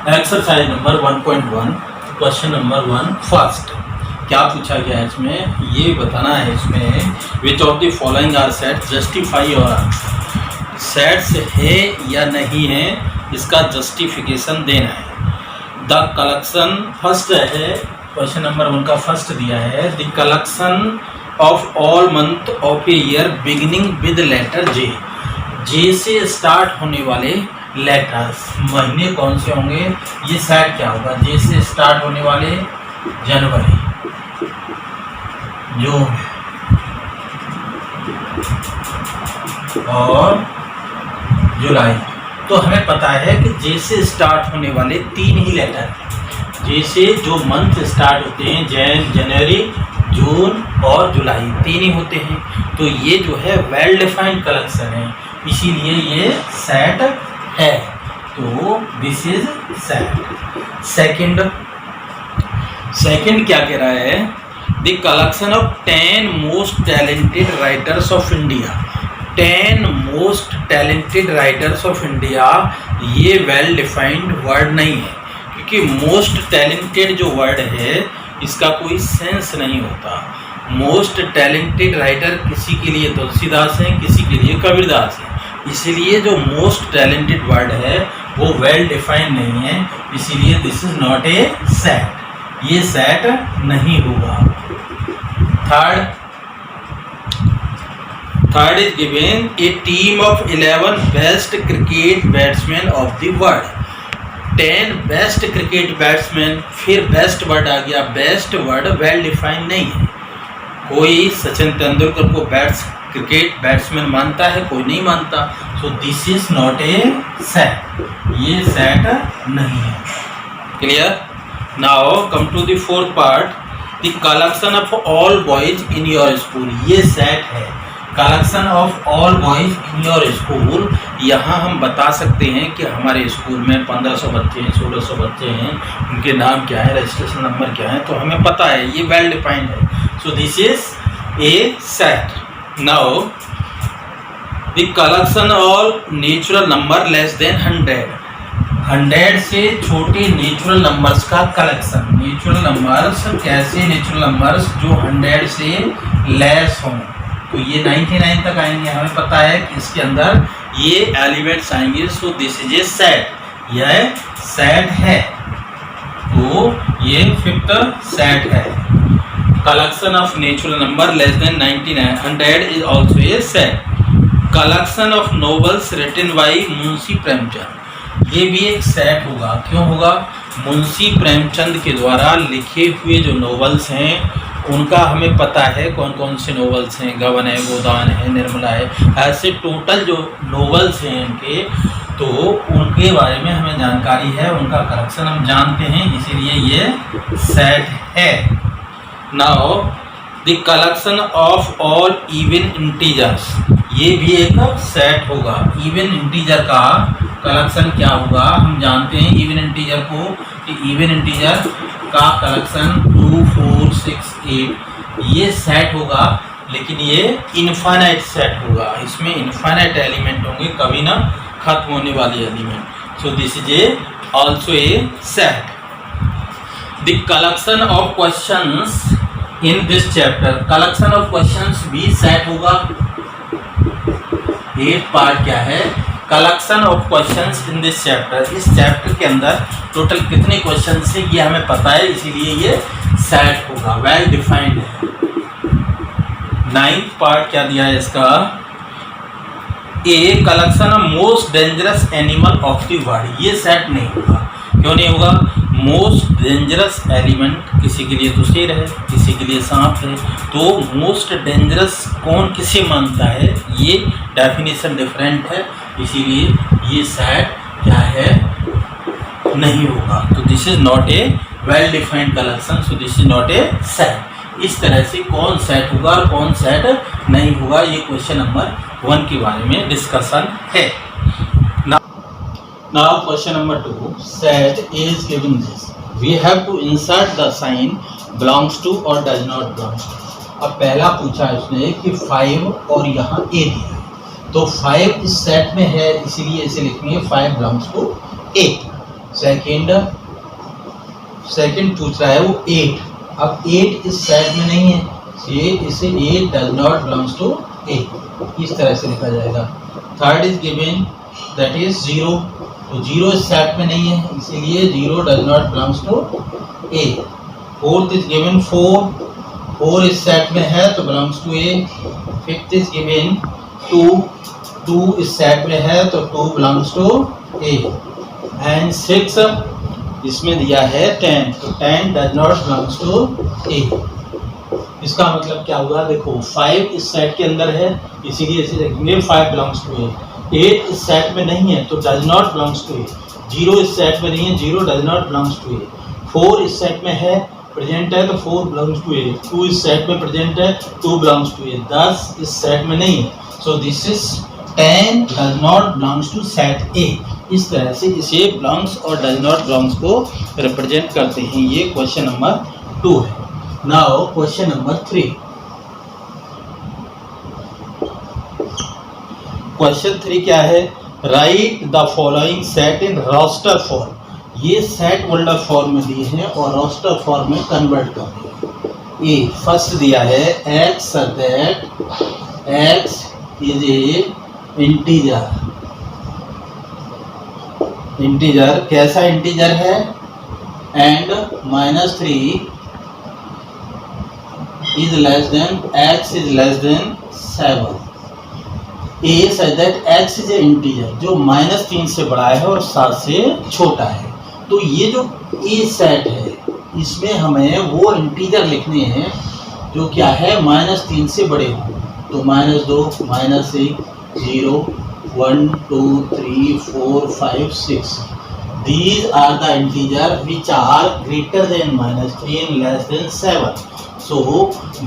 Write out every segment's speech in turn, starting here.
Exercise number 1.1 question number 1 first. क्या पूछा गया है इसमें, ये बताना है इसमें which of the following are set, justify और आंसर। सेट्स है या नहीं है इसका जस्टिफिकेशन देना है। द कलेक्शन फर्स्ट है, क्वेश्चन नंबर 1 का फर्स्ट दिया है, the collection of all month of a year beginning with letter J. J से स्टार्ट होने वाले लेटर्स महीने कौन से होंगे, ये सेट क्या होगा। जे से स्टार्ट होने वाले जनवरी, जून और जुलाई। तो हमें पता है कि जे से स्टार्ट होने वाले 3 ही लेटर हैं। जे से जो मंथ स्टार्ट होते हैं जनवरी, जून और जुलाई 3 ही होते हैं। तो ये जो है वेल डिफाइंड कलेक्शन है, इसीलिए ये सेट है। तो दिस इज सेट। सेकंड क्या कह रहा है, the collection of 10 most talented writers of India. 10 most talented writers of India, ये वेल डिफाइंड वर्ड नहीं है, क्योंकि मोस्ट टैलेंटेड जो वर्ड है इसका कोई सेंस नहीं होता। मोस्ट टैलेंटेड राइटर किसी के लिए तुलसीदास हैं, किसी के लिए कबीरदास हैं, इसीलिए जो मोस्ट टैलेंटेड वर्ड है वो वेल डिफाइंड नहीं है, इसीलिए this is not a set, ये सेट नहीं होगा। Third is given A team of 11 best cricket batsman of the world. 10 best cricket batsman, फिर बेस्ट वर्ड आ गया, बेस्ट वर्ड वेल डिफाइंड नहीं है। कोई सचिन तेंदुलकर को क्रिकेट बैट्समैन मानता है, कोई नहीं मानता। So this is not a set, ये सेट नहीं है। Clear. Now come to the fourth part, the collection of all boys in your school. ये सेट है, collection of all boys in your school. यहाँ हम बता सकते हैं कि हमारे स्कूल में 1500 बच्चे हैं, 1600 बच्चे हैं, उनके नाम क्या है, रजिस्ट्रेशन नंबर क्या है, तो हमें पता है, ये वेल डिफाइंड है। So this is a set. Now, the collection all natural number less than 100. 100 से छोटे नेचुरल नंबर्स का कलेक्शन। नेचुरल नंबर्स कैसे, नेचुरल नंबर्स जो 100 से लेस हों, तो ये 99 तक आएंगे। हमें पता है कि इसके अंदर ये एलिमेंट्स आएंगे। सो दिस इज ए सेट, यह सेट है। तो ये फिफ्थ सेट है। Collection of natural number less than 100 is also a set. Collection of novels written by Munshi Premchand, ये भी एक सेट होगा। क्यों होगा, मुंशी प्रेमचंद के द्वारा लिखे हुए जो नोवेल्स हैं उनका हमें पता है कौन कौन से नोवेल्स हैं। गबन है, गोदान है, निर्मला है, ऐसे टोटल जो नोवेल्स हैं इनके, तो उनके बारे में हमें जानकारी है, उनका कलेक्शन हम जानते हैं, इसीलिए ये सेट है। Now the collection of all even integers, ये भी एक सेट होगा। इवन इंटीजर का कलेक्शन क्या होगा, हम जानते हैं इवन इंटीजर को, कि इवन इंटीजर का कलेक्शन 2, 4, 6, 8 ये सेट होगा। लेकिन ये इनफाइनाइट सेट होगा, इसमें इनफाइनाइट एलिमेंट होंगे, कभी ना खत्म होने वाली element. So this is a also a set. The collection of questions in this chapter, collection of questions भी सेट होगा। 8 पार्ट क्या है, collection of questions in this chapter। इस चैप्टर के अंदर टोटल कितने क्वेश्चन है ये हमें पता है, इसीलिए ये सेट होगा, वेल डिफाइंड है। 9th पार्ट क्या दिया है इसका, a collection of most dangerous animal of the world. ये सेट नहीं होगा। क्यों नहीं होगा, मोस्ट डेंजरस एलिमेंट, किसी के लिए तो शेर है, किसी के लिए सांप है, तो मोस्ट डेंजरस कौन किसे मानता है, ये डेफिनेशन डिफरेंट है, इसीलिए ये सेट क्या है, नहीं होगा। तो this is not A well defined collection, so this is not a set. इस तरह से कौन सेट होगा और कौन सेट नहीं होगा, ये क्वेश्चन नंबर 1 के बारे में डिस्कशन है। Now question number 2, set is given this. We have to insert the sign belongs to or does not belong to. अब पहला पूछा इसने कि 5 और यहाँ A दिया, तो 5 इस सेट में है, इसीलिए इसे लिखेंगे 5 belongs to A। सेकंड पूछ रहा है वो 8। अब 8 इस सेट में नहीं है, ये इसे 8 डज नॉट बिलोंग्स टू 8 इस तरह से लिखा जाएगा। Third is given that is 0, तो 0 इस सेट में नहीं है, इसीलिए 0 does not belongs to 8। Fourth is given 4 इस सेट में है तो belongs to A। Fifth is given 2 इस सेट में है तो 2 बिलोंग्स टू A। एंड 6 इसमें दिया है 10, तो 10 does not belongs to A। इसका मतलब क्या हुआ, देखो 5 इस सेट के अंदर है, इसीलिए इसे लिखेंगे 5 बिलोंग्स टू A। 8 इस सेट में नहीं है तो does not belongs to A। 0 इस सेट में नहीं है, 0 does not belongs to A। 4 इस सेट में है, प्रेजेंट है तो 4 बिलोंग्स टू A। 2 इस सेट में प्रेजेंट है, 2 बिलोंग्स टू A। 10 इस सेट में नहीं है, so this is 10 does not belongs to set A। इस तरह से इसे बिलोंग्स और डज नॉट बिलोंग्स को रिप्रेजेंट करते हैं। ये क्वेश्चन नंबर 2 है। Now question number 3। क्वेश्चन 3 क्या है, right the following set in roster form. ये सेट होल्डर फॉर्म में दिए हैं और रोस्टर फॉर्म में कन्वर्ट कर दिए। ए फर्स्ट दिया है x such that x is a integer कैसा इंटीजर है, and -3 is less than x is less than 7। A such that x is a integer जो -3 से बड़ा है और 7 से छोटा है। तो ये जो A सेट है इसमें हमें वो इंटीजर लिखने हैं जो क्या है -3 से बड़े हों, तो -2 -1 0 1 2 3 4 5 6। These are the integer which are greater than -3 and less than 7। So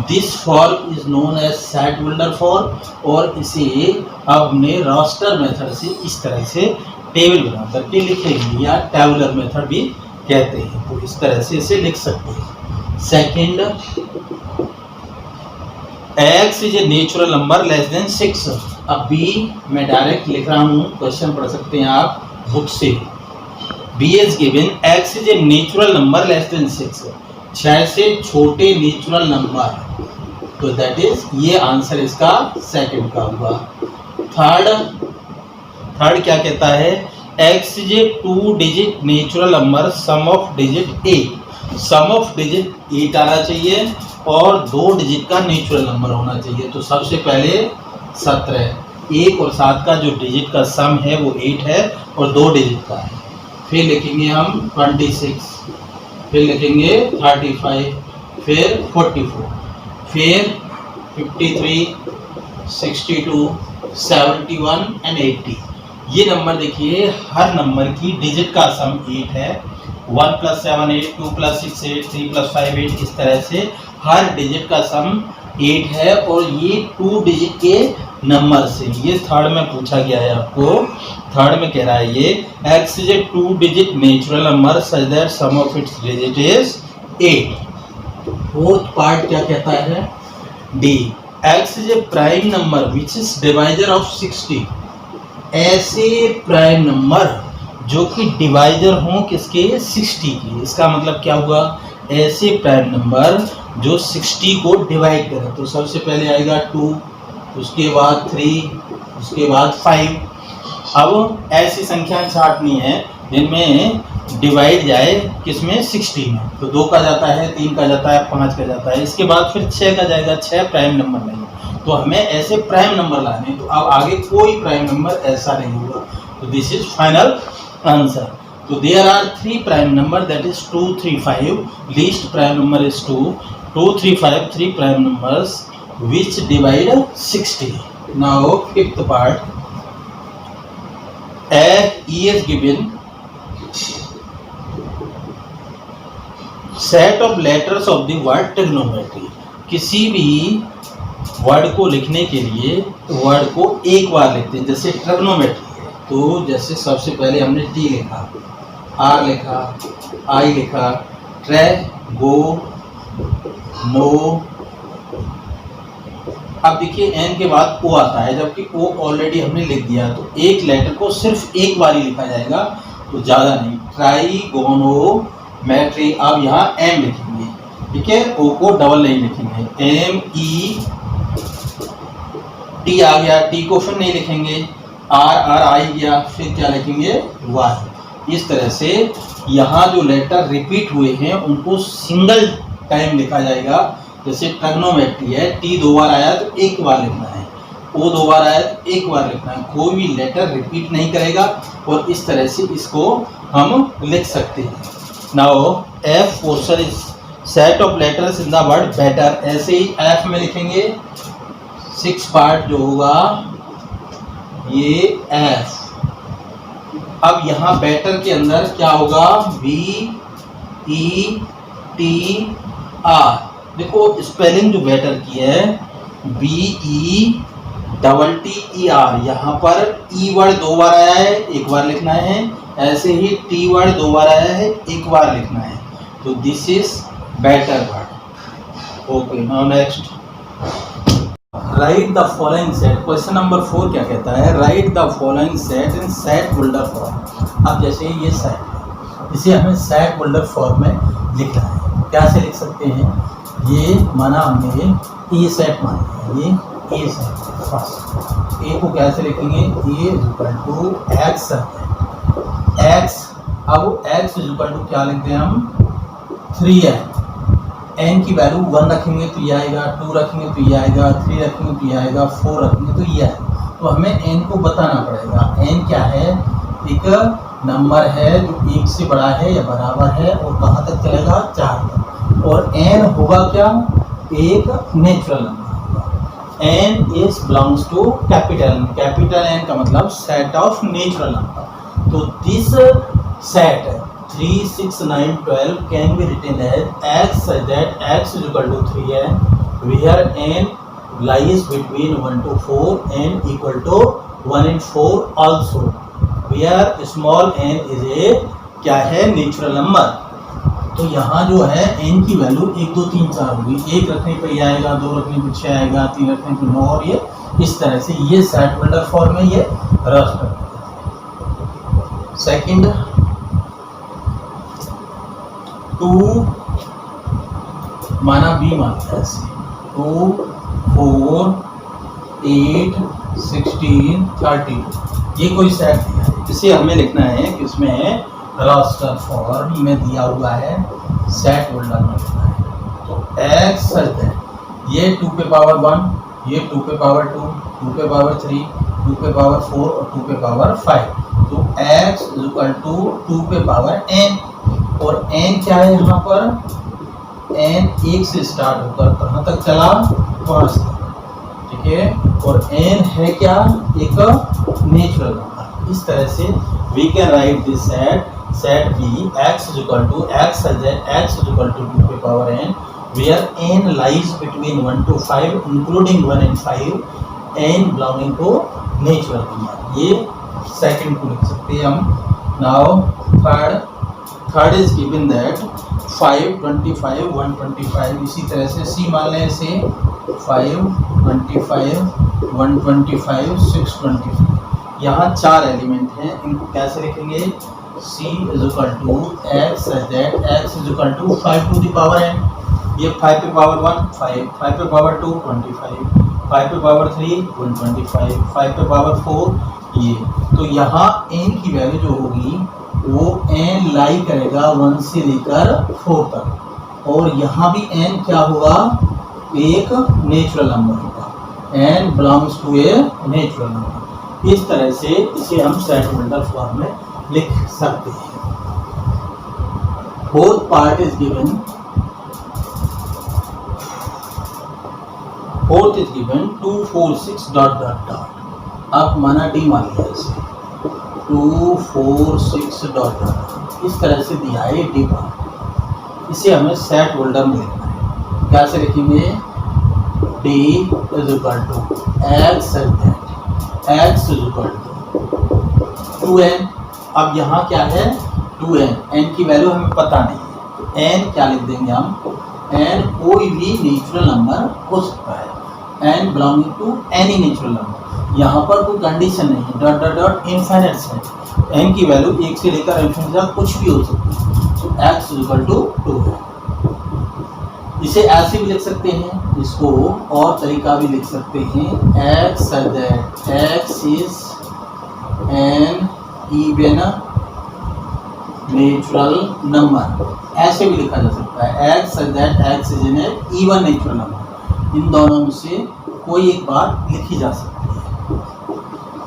this form is known as set builder form, और इसे अब हमने रोस्टर मेथड से इस तरह से टेबल बना करके लिखेंगे या टेबुलर मेथड भी कहते हैं, तो इस तरह से इसे लिख सकते हैं। Second, x is a natural number less than 6। अब बी मैं डायरेक्ट लिख रहा हूँ, क्वेश्चन पढ़ सकते हैं आप बुक से। B is given x is a natural number less than 6, 6 से छोटे नेचुरल नंबर, तो दैट इज ये आंसर इसका सेकंड का हुआ। थर्ड क्या कहता है, x is a 2 digit natural number sum of digit 8। Sum of digit 8 आना चाहिए और 2 डिजिट का नेचुरल नंबर होना चाहिए। तो सबसे पहले 17, 1 और 7 का जो डिजिट का सम है वो 8 है और 2 डिजिट का है। फिर लिखेंगे हम 26, फिर लिखेंगे 35, फिर 44, फिर 53, 62, 71 एंड 80। ये नंबर देखिए, हर नंबर की डिजिट का सम 8 है। 1 + 7 8, 2 + 6 8, 3 + 5 8, इस तरह से हर डिजिट का सम 8 है और ये 2 डिजिट के नंबर से। ये थर्ड में पूछा गया है आपको। थर्ड में कह रहा है ये x is a 2 digit natural number such that sum of its digit is 8। Fourth part क्या कहता है, D x is a prime number which is divisor of 60। ऐसे प्राइम नंबर जो कि डिवाइजर हों किसके, 60 की। इसका मतलब क्या हुआ, ऐसे प्राइम नंबर जो 60 को डिवाइड करें। तो सबसे पहले आएगा 2, उसके बाद 3, उसके बाद 5। अब ऐसी संख्या छांटनी है जिनमें डिवाइड जाए किसमें, 60 में। तो 2 का जाता है, 3 का जाता है, 5 का जाता है, इसके बाद फिर 6 का जाएगा। 6 प्राइम नंबर नहीं, तो हमें ऐसे प्राइम नंबर लाने। तो अब आगे कोई प्राइम नंबर ऐसा नहीं होगा, तो दिस इज फाइनल आंसर। तो there are 3 prime number that is 2 3 5। Least prime number is 2 2 3 5, 3 prime numbers which divide 60. Now fifth part, E is given set of letters of the word trigonometry। किसी भी word को लिखने के लिए word को एक बार लिखते हैं, जैसे ट्रिग्नोमेट्री है तो जैसे सबसे पहले हमने T लिखा, R लिखा, I लिखा, ट्रे, गो, नो। अब देखिए एन के बाद ओ आता है, जबकि ओ ऑलरेडी हमने लिख दिया, तो एक लेटर को सिर्फ एक बार ही लिखा जाएगा तो ज़्यादा नहीं, ट्राइगोनोमेट्री। अब यहाँ एम लिखेंगे, ठीक है, ओ को डबल नहीं लिखेंगे, MET आ गया, टी क्वेश्चन नहीं लिखेंगे, RR आई गया, फिर क्या लिखेंगे वाई। इस तरह से यहाँ जो लेटर रिपीट हुए हैं उनको सिंगल टाइम लिखा जाएगा। जैसे ट्रिग्नोमेट्री है, टी 2 बार आया तो एक बार लिखना है, ओ 2 बार आया तो एक बार लिखना है, कोई भी लेटर रिपीट नहीं करेगा और इस तरह से इसको हम लिख सकते हैं। Now F portion is set of letters in the word better, ऐसे ही एफ में लिखेंगे 6 पार्ट जो होगा ये एफ। अब यहाँ बेटर के अंदर क्या होगा, BETR। देखो स्पेलिंग जो बेटर की है BETTER, यहाँ पर ई वर्ड 2 बार आया है, एक बार लिखना है, ऐसे ही टी वर्ड 2 बार आया है, एक बार लिखना है, तो this is better word. Okay, now next right the following set. Question number 4 क्या कहता है, right the following set in set builder form. अब जैसे ये सेट है, इसे हमें सेट होल्डर फॉर्म में लिखना है। क्या से लिख सकते हैं, ये माना हमने ए सेट मान लिया, ये ए सेट फर्स्ट, ए को कैसे लिखेंगे, ए इक्वल टू एक्स एक्स। अब एक्स इक्वल टू क्या लिखते हैं हम 3 है, एन की वैल्यू 1 रखेंगे तो ये आएगा, 2 रखेंगे तो ये आएगा, 3 रखेंगे तो ये आएगा, 4 रखेंगे तो ये आएगा। तो हमें एन को बताना पड़ेगा, एन क्या है, एक नंबर है जो 1 से बड़ा है या बराबर है और कहाँ तक चलेगा 4 तक, और एन होगा क्या, एक नेचुरल नंबर होगा। N is belongs to capital n का मतलब सेट ऑफ नेचुरल नंबर। तो this set 3, 6, 9, 12 can be written as x such that x is equal to 3n, where n lies between 1 to 4, n equal to 1 and 4 also, where small n is a क्या है natural number. तो यहाँ जो है n की value 1, 2, 3, 4 होगी, 1 रखने पे ये आएगा, 2 रखने पे 6 आएगा, 3 रखने पे 9, और ये इस तरह से ये सेट होल्डर फॉर्म में ये रख कर। सेकंड 2 माना बी माना ऐसे 2, 4, 8, 16, 32, ये कोई सेट दिया है, इसे हमें लिखना है कि इसमें रास्टर फॉर्म में दिया हुआ है, सेट होल्डर में लिखना है। तो एक्स सच है, ये 2 पे पावर 1, ये 2 पे पावर 2, 2 पे पावर 3, 2 पे पावर 4 और 2 पे पावर 5। तो एक्स इक्वल टू 2 पे पावर n, और n क्या है यहाँ पर, n 1 से स्टार्ट होकर कहाँ तक चला 5 तक, ठीक है, और n है क्या, एक नेचुरल नंबर। इस तरह से we can write this set B x is equal to x such that x is equal to 2 पे power n, where n lies between 1 to 5 including 1 and 5, n belonging to natural number. ये second को लिख सकते हैं हम। Now third is given that 5, 25, 125, इसी तरह से सी मान लें इसे 5, 25, 125, 625। यहाँ 4 एलिमेंट हैं, इनको कैसे लिखेंगे, c is equal to x such that x is equal to 5 to the power n, ये 5 पे पावर 1 5, 5 पे पावर 2 25, 5 पे पावर 3 125, 5 पे पावर 4 ये। तो यहाँ n की वैल्यू जो होगी वो n लाई करेगा 1 से लेकर 4 तक, और यहाँ भी n क्या होगा, एक नेचुरल नंबर होगा, n belongs to a natural number. इस तरह से इसे हम सेट होल्डर फॉर्म में लिख सकते हैं। Fourth part is given, fourth is given 2, 4, 6 dot dot dot. अब माना डी मान लिया इसे 2, 4, 6 डॉट डॉट, इस तरह से दिया है डी पार्ट, इसे हमें सेट होल्डर में लिखना है। क्या से लिखेंगे, D is equal to x such that x is equal to 2n। अब यहाँ क्या है 2n, n की वैल्यू हमें पता नहीं है, तो n क्या लिख देंगे हम, n कोई भी नेचुरल नंबर हो सकता है, n belonging to any natural number. यहाँ पर कोई कंडीशन नहीं है, dot dot dot infinite set, n की वैल्यू 1 से लेकर इन्फिनिटी तक कुछ भी हो सकती है। तो x इक्वल टू 2 है। इसे ऐसे भी लिख सकते हैं, इसको और तरीका भी लिख सकते हैं, x such that x is an even natural number, ऐसे भी लिखा जा सकता है, x such that x is an even natural number. इन दोनों में से कोई एक बात लिखी जा सकती है।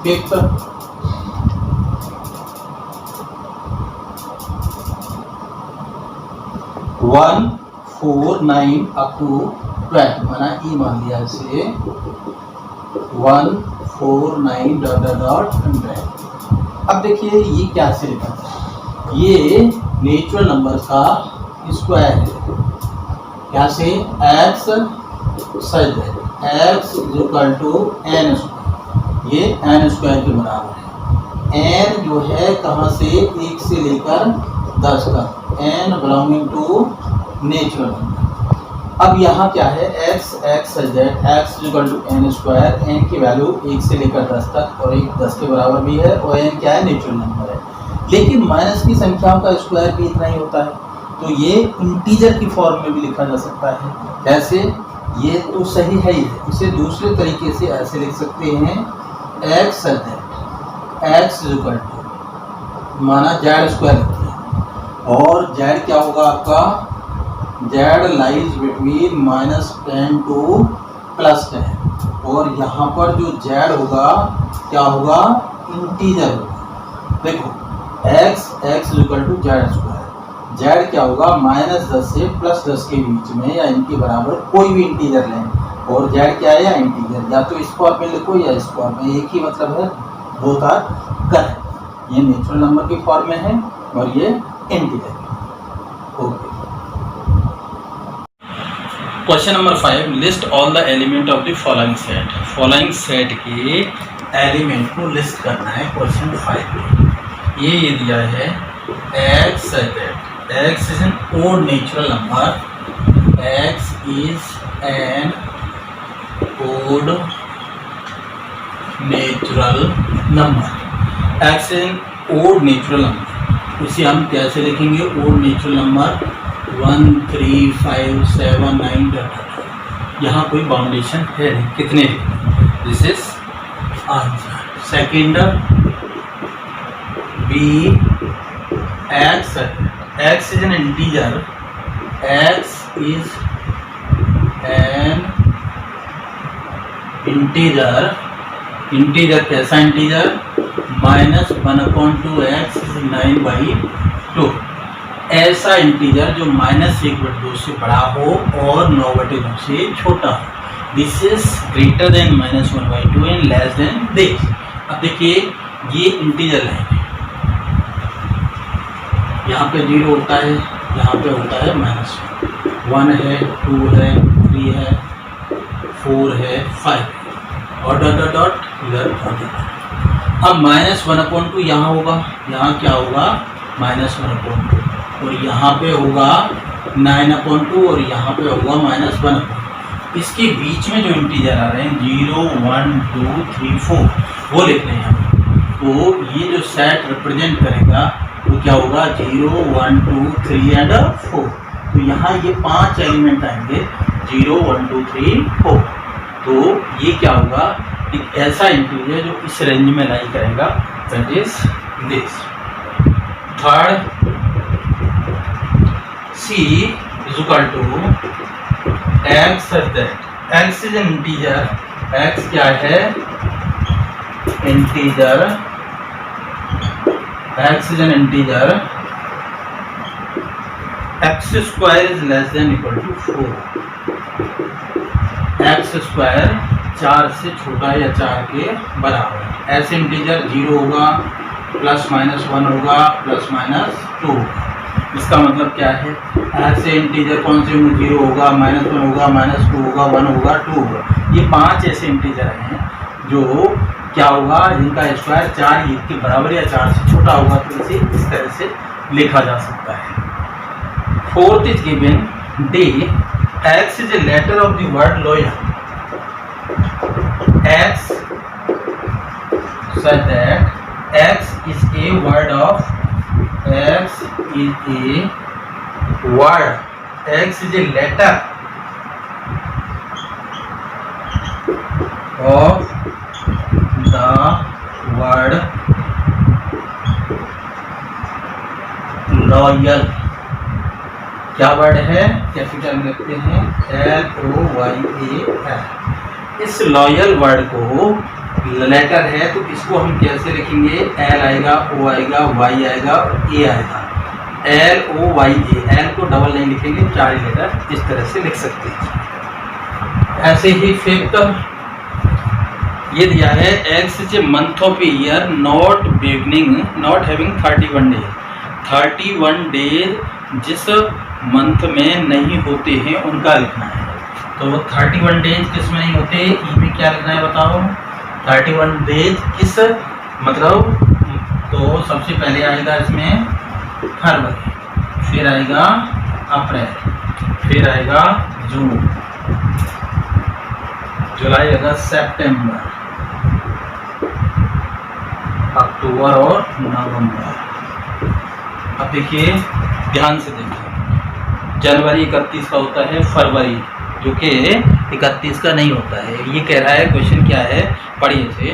पेपर 1 4 9 अप टू 12 माना ई मान लिया इसे 1 4 9 डॉट डॉट डॉट 100। अब देखिए ये क्या से लिखा था, ये नेचुरल नंबर का स्क्वायर है। क्या से x such x equal to n square, ये एन स्क्वायर के बराबर है। एन जो है कहाँ से, 1 से लेकर 10 तक, n belonging to natural number. अब यहाँ क्या है, x x such that x equal to n square, n की वैल्यू 1 से लेकर 10 तक और 1 10 के बराबर भी है, और एन क्या है, नेचुरल नंबर है। लेकिन माइनस की संख्याओं का स्क्वायर भी इतना ही होता है, तो ये इंटीजर की फॉर्म में भी लिखा जा सकता है। कैसे, ये तो सही है ही, इसे दूसरे तरीके से ऐसे लिख सकते हैं, x such that x equal to माना जेड स्क्वायर लिखते हैं, और जेड क्या होगा आपका, जेड लाइज बिटवीन -10 टू +10, और यहाँ पर जो जेड होगा क्या होगा, इंटीजर होगा। देखो x x equal to z square, z क्या होगा, -10 से +10 के बीच में या इनके बराबर कोई भी इंटीजर लें, और जेड क्या है, या इंटीजर, या तो इस फॉर्म में लिखो या इस फॉर्म में, एक ही मतलब है, बोथ आर करेक्ट। ये नेचुरल नंबर की फॉर्म में है और ये integer. Okay, question number 5, list all the element of the following set. Following set के एलिमेंट को लिस्ट करना है क्वेश्चन 5 में। ये दिया है x such that x is an odd natural number, x is an odd natural number, x is an odd natural number। उसे हम कैसे लिखेंगे, odd natural number 1 3 5 7 9 यहाँ कोई बाउंडेशन है नहीं, कितने, this is answer. Second B, x x is an integer, x is an integer, integer कैसा इंटीजर, -1/2x is 9/2, ऐसा इंटीजर जो -1/2 से बड़ा हो और 9/2 से छोटा हो। This is greater than -1/2 and less than this. अब देखिए ये इंटीजर है, यहाँ पे 0 होता है, यहाँ पे होता है -1 है, 2 है, 3 है, 4 है, 5 और डॉट डॉट डॉट इधर। अब -1/2 यहाँ होगा, यहाँ क्या होगा, -1/2, और यहाँ पे होगा 9/2 और यहाँ पे होगा -1/2। इसके बीच में जो इंटीजर आ रहे हैं 0 1 2 3 4 वो लिख रहे हैं। तो ये जो सेट रिप्रेजेंट करेगा वो क्या होगा, 0 1 2 3 एंड 4। तो यहाँ ये 5 एलिमेंट आएंगे, 0 1 2 3 4। तो ये क्या होगा, एक ऐसा इंटीजर जो इस रेंज में लाई करेगा, that is this. Third C is equal to x such that x is an integer, x क्या है, integer, x is an integer, x square is less than equal to 4, x square 4 से छोटा या 4 के बराबर। ऐसे इंटीजर 0 होगा, ±1 होगा, ±2 होगा। इसका मतलब क्या है, ऐसे इंटीजर कौन से होंगे, 0 होगा, -1 होगा, -2 होगा, 1 होगा, 2 होगा। ये 5 ऐसे इंटीजर हैं जो क्या होगा, जिनका स्क्वायर 4 के बराबर या 4 से छोटा होगा। तो इसे इस तरह से लिखा जा सकता है। Fourth is given, D, x is a letter of the word lawyer, x such that X is a word of X is a word. X is a letter of the word loyal. क्या word है? Capital में लिखते हैं LOYAL. इस loyal word को letter है तो इसको हम कैसे लिखेंगे? L आएगा, O आएगा, Y आएगा और A आएगा. LOYA. L को डबल नहीं लिखेंगे, 4 लेटर इस तरह से लिख सकते हैं. ऐसे ही फिफ्थ ये दिया है X is a month of year not beginning not having 31 days. 31 days जिस मंथ में नहीं होते हैं उनका लिखना है. तो 31 डेज किस में नहीं होते? ई में क्या लिखना है बताओ? 31 डेज किस मतलब, तो सबसे पहले आएगा इसमें फरवरी, फिर आएगा अप्रैल, फिर आएगा जून, जुलाई, अगस्त, सितंबर, अक्टूबर और नवंबर. अब देखिए, ध्यान से देखिए, जनवरी 31 का होता है, फरवरी जो कि 31 का नहीं होता है. ये कह रहा है क्वेश्चन क्या है, पढ़िए से.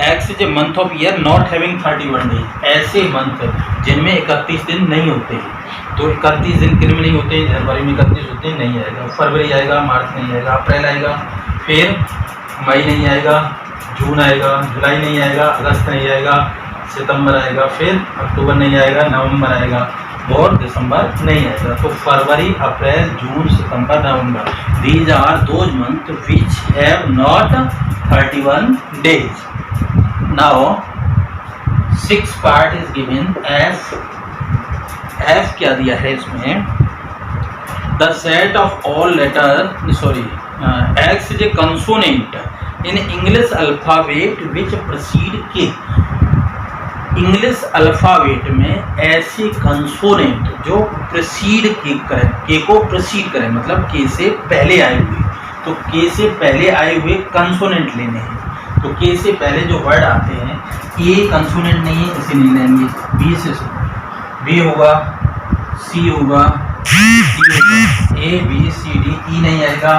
X is a month of year not having 31 days. ऐसे मंथ जिनमें 31 दिन नहीं होते हैं. तो 31 दिन किन में नहीं होते हैं? जनवरी में 31 होते हैं, नहीं आएगा. फरवरी आएगा, मार्च नहीं आएगा, अप्रैल आएगा, फिर मई नहीं आएगा, जून आएगा, जुलाई नहीं आएगा, अगस्त नहीं आएगा, सितंबर आएगा, फिर अक्टूबर नहीं आएगा, नवंबर आएगा और दिसंबर नहीं आएगा. तो February, April, June, September, November, these are those month which have not 31 days. Now 6 part is given. F क्या दिया है इसमें? The set of all letter X is a consonant in English alphabet which proceed K. English alphabet में ऐसे consonant जो proceed के को proceed करें, मतलब के से पहले आए हुए. तो के से पहले आए हुए कंसोनेंट लेने हैं. तो के से पहले जो वर्ड आते हैं, ए कंसोनेंट नहीं है इसे नहीं लेंगे. बी से बी होगा, सी होगा, ए बी सी डी. ई नहीं आएगा,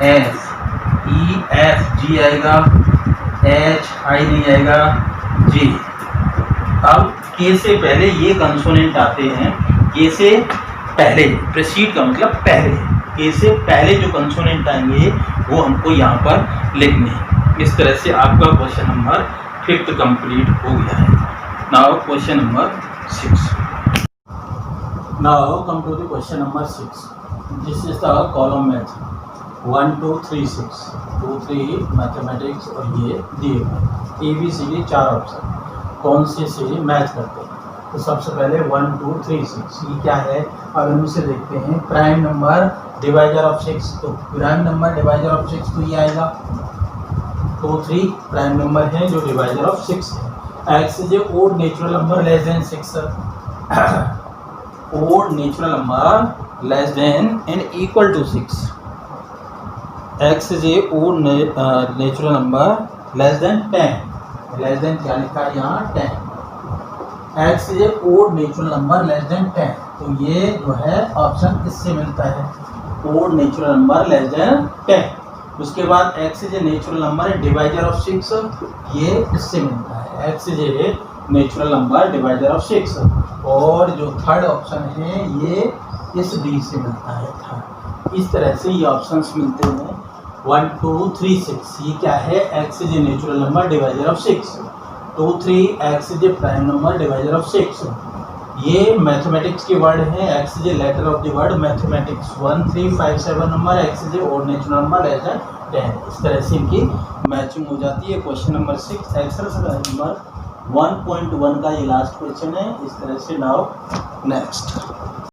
एफ ई एफ जी आएगा, एच आई नहीं आएगा, जी. अब के से पहले ये कंसोनेंट आते हैं. के से पहले, प्रीसीड का मतलब पहले, के से पहले जो कंसोनेंट आएंगे वो हमको यहाँ पर लिखने हैं. इस तरह से आपका क्वेश्चन नंबर 5 कंप्लीट हो गया है. Now question number 6. Now come to the question number 6. This is the column math 1 2 3 6 2 3 mathematics और ये दिए गए ABCD 4 ऑप्शन. कौन से मैच करते हैं? तो सबसे पहले 1 2 3 6 ये क्या है? अब हम इसे देखते हैं. Prime number divisor of 6. तो प्राइम नंबर डिवाइजर ऑफ 6 तो ये आएगा. 2 3 प्राइम नंबर है जो डिवाइजर ऑफ 6 है. X is a odd natural number less than 6. Odd natural number less than and equal to 6. X is a odd natural number less than 10. Less than क्या लिखा है यहाँ? 10. X is a odd natural number less than 10. तो ये जो है option किससे मिलता है? Odd natural number less than 10. उसके बाद x is a natural number divisor of 6. ये इससे मिलता है. X is a natural number divisor of 6. और जो थर्ड ऑप्शन है ये इस डी से मिलता है, थर्ड. इस तरह से ये ऑप्शंस मिलते हैं. 1 2 3 6 ये क्या है? X is a natural number divisor of 6. 2 3 x is a prime number divisor of 6. ये मैथमेटिक्स के वर्ड हैं. X is a letter of the word mathematics. 1 3 5 7 number x is a odd natural number less than 10. इस तरह से इनकी matching हो जाती है. क्वेश्चन नंबर 6 एक्सरसाइज नंबर 1.1 का ये लास्ट क्वेश्चन है. इस तरह से. Now next